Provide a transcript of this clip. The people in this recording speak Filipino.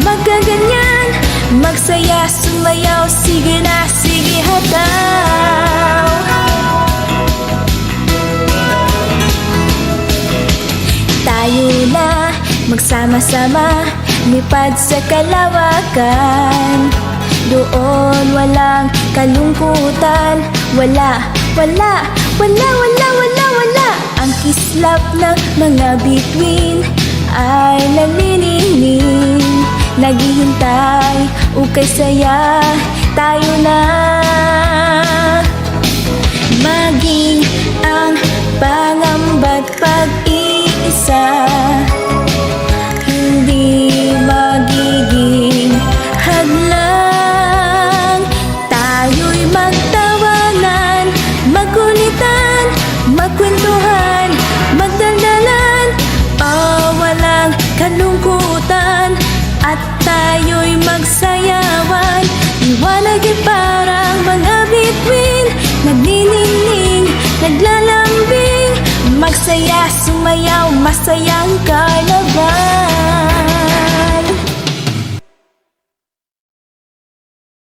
magkaganyan, magsaya, sumayaw, sige na, sige hataw. Tayo na magsama-sama, lipad sa kalawakan. Doon walang kalungkutan, wala, wala, wala, wala, wala, wala. Ang kislap ng mga bituin ay naniningning, naghihintay, ukay saya, tayo na. Maging ang pangamba't pag-iisa, hindi magiging hadlang. Tayo'y magtawanan, magkulitan, magkwentuhan, magdaldalan, walang kalungkutan, at tayo'y magsayawan. Liwanag ay parang mga bituin, nagniningning, naglalambing, magsaya, sumayaw, masayang karnaval.